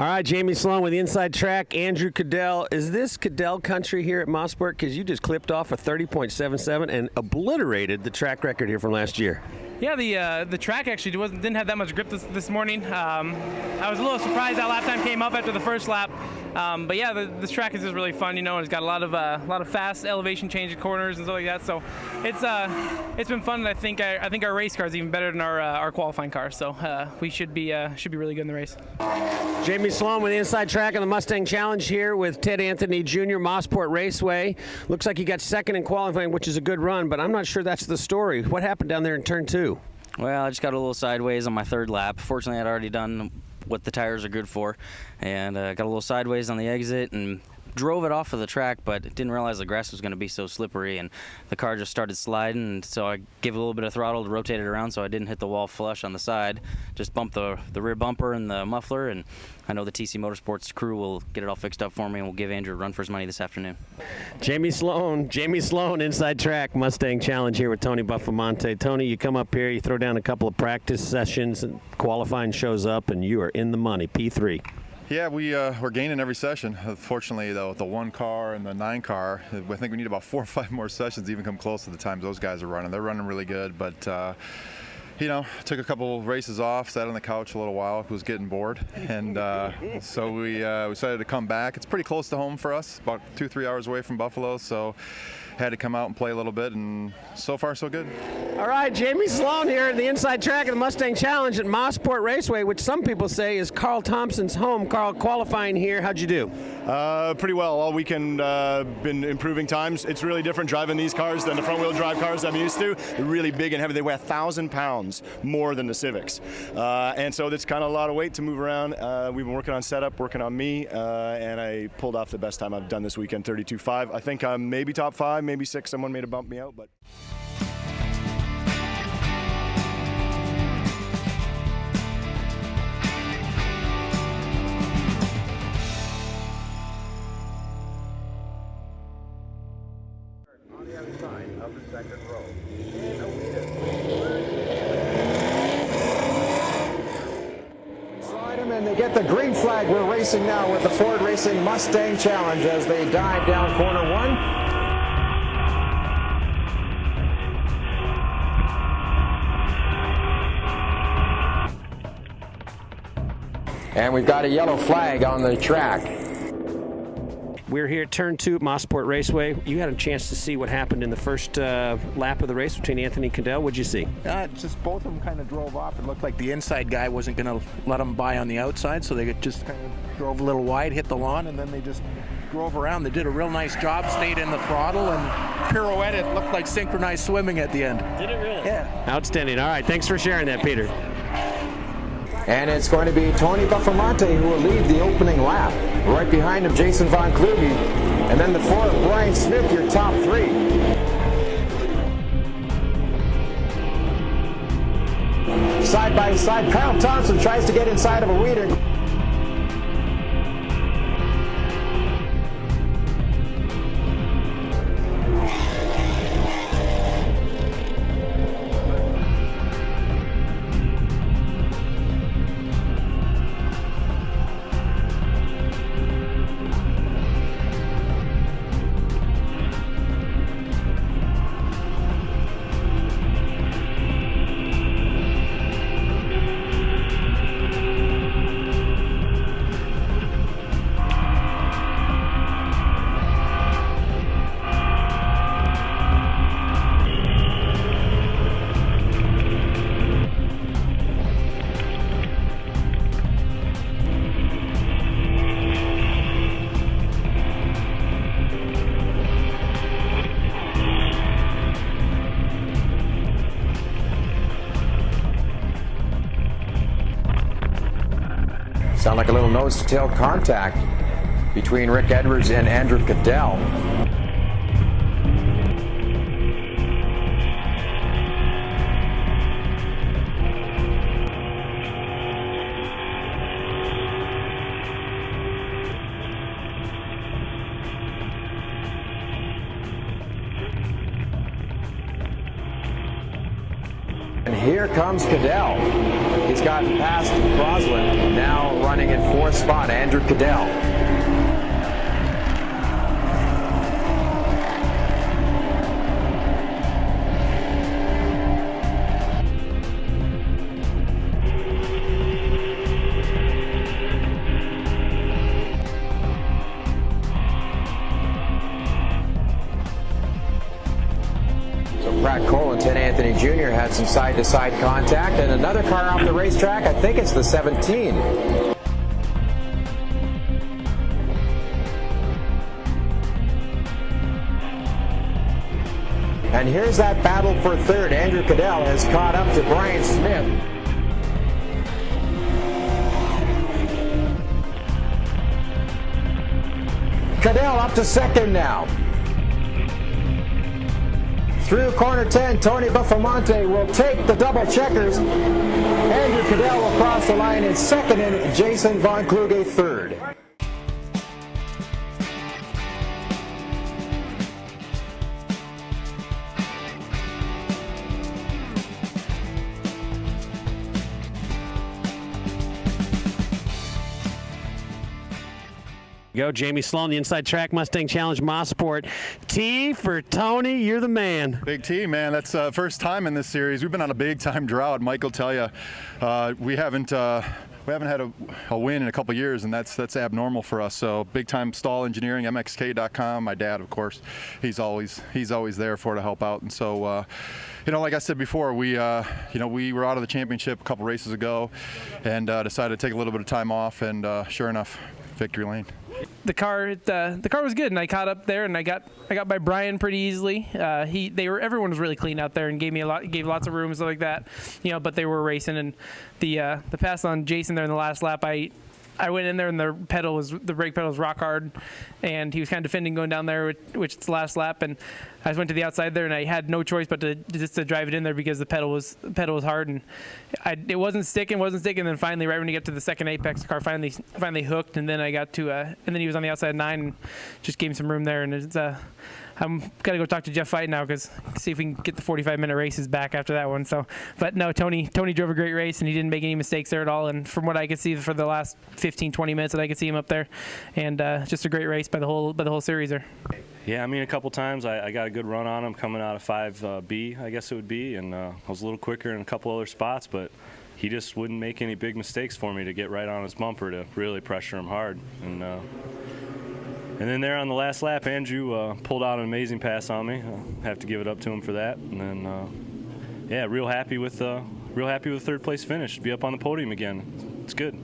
All right, Jamie Sloan with the Inside Track. Andrew Cadell. Is this Cadell country here at Mosport? Because you just clipped off a 30.77 and obliterated the track record here from last year. Yeah, the track actually didn't have that much grip this morning. I was a little surprised that lap time came up after the first lap. But yeah, this track is just really fun, you know, and it's got a lot of fast elevation change at corners and stuff like that. So it's been fun, and I think our race car is even better than our qualifying car. So we should be really good in the race. Jamie Sloan with the Inside Track on the Mustang Challenge here with Ted Anthony Jr. Mosport Raceway. Looks like he got second in qualifying, which is a good run, but I'm not sure that's the story. What happened down there in turn 2? Well, I just got a little sideways on my third lap. Fortunately, I'd already done what the tires are good for, and got a little sideways on the exit and drove it off of the track, but didn't realize the grass was going to be so slippery, and the car just started sliding, and so I gave it a little bit of throttle to rotate it around so I didn't hit the wall flush on the side. Just bumped the rear bumper and the muffler, and I know the TC Motorsports crew will get it all fixed up for me, and we'll give Andrew a run for his money this afternoon. Jamie Sloan, Inside Track Mustang Challenge here with Tony Buffamonte. Tony, you come up here, you throw down a couple of practice sessions, and qualifying shows up, and you are in the money, P3. Yeah, we're gaining every session. Fortunately, though, the 1 car and the 9 car, I think we need about 4 or 5 more sessions to even come close to the times those guys are running. They're running really good, but you know, took a couple races off, sat on the couch a little while, was getting bored, and so we decided to come back. It's pretty close to home for us, about 2-3 hours away from Buffalo, so had to come out and play a little bit, and so far so good. All right, Jamie Sloan here at the Inside Track of the Mustang Challenge at Mosport Raceway, which some people say is Carl Thompson's home. Carl, qualifying here, how'd you do? Pretty well. All weekend been improving times. It's really different driving these cars than the front-wheel drive cars I'm used to. They're really big and heavy. They weigh 1,000 pounds more than the Civics. And so that's kind of a lot of weight to move around. We've been working on setup, working on me, and I pulled off the best time I've done this weekend, 32.5. I think I'm maybe top 5, maybe 6. Someone may have bumped me out, but... On the other side of the second row. Slide them and they get the green flag. We're racing now with the Ford Racing Mustang Challenge as they dive down corner 1. And we've got a yellow flag on the track. We're here at turn 2 at Mosport Raceway. You had a chance to see what happened in the first lap of the race between Anthony and Cadell. What'd you see? Just both of them kind of drove off. It looked like the inside guy wasn't going to let them by on the outside, so they just kind of drove a little wide, hit the lawn, and then they just drove around. They did a real nice job, stayed in the throttle, and pirouetted. It looked like synchronized swimming at the end. Did it really? Yeah. Outstanding. All right, thanks for sharing that, Peter. And it's going to be Tony Buffamonte who will lead the opening lap. Right behind him, Jason Von Kluge. And then the 4 of Brian Smith, your top 3. Side by side, Kyle Thompson tries to get inside of a leader. Sound like a little nose-to-tail contact between Rick Edwards and Andrew Cadell. And here comes Cadell. His has gotten past Crosland. Now running in fourth spot, Andrew Cadell. Brad Cole and Ted Anthony Jr. had some side-to-side contact, and another car off the racetrack. I think it's the 17. And here's that battle for third. Andrew Cadell has caught up to Brian Smith. Cadell up to second now. Through corner 10, Tony Buffamonte will take the double checkers. Andrew Cadell will cross the line in second and Jason Von Kluge third. Go, Jamie Sloan, the Inside Track Mustang Challenge Mosport. T for Tony, you're the man. Big T, man. That's first time in this series. We've been on a big time drought. Mike will tell you, we haven't had a win in a couple years, and that's abnormal for us. So big time stall engineering, mxk.com. My dad, of course, he's always there to help out. And so, like I said before, we were out of the championship a couple races ago, and decided to take a little bit of time off. And sure enough, victory lane. The car was good, and I caught up there, and I got by Brian pretty easily. Everyone was really clean out there and gave lots of room and stuff like that, but they were racing. And the pass on Jason there in the last lap, I went in there and the brake pedal was rock hard, and he was kind of defending going down there, which it's the last lap, and I just went to the outside there, and I had no choice but to drive it in there because the pedal was hard, and it wasn't sticking. And then finally, right when you get to the second apex, the car finally hooked, and then I got to and then he was on the outside 9 and just gave him some room there, and it's I'm gotta go talk to Jeff Fight now because see if we can get the 45-minute races back after that one. So, but no, Tony drove a great race and he didn't make any mistakes there at all. And from what I could see for the last 15-20 minutes that I could see him up there, and just a great race by the whole series there. Yeah, I mean, a couple times I got a good run on him coming out of 5B, I guess it would be, and I was a little quicker in a couple other spots, but he just wouldn't make any big mistakes for me to get right on his bumper to really pressure him hard. And then there on the last lap, Andrew pulled out an amazing pass on me. I have to give it up to him for that. And then, yeah, real happy with third place finish. Be up on the podium again. It's good.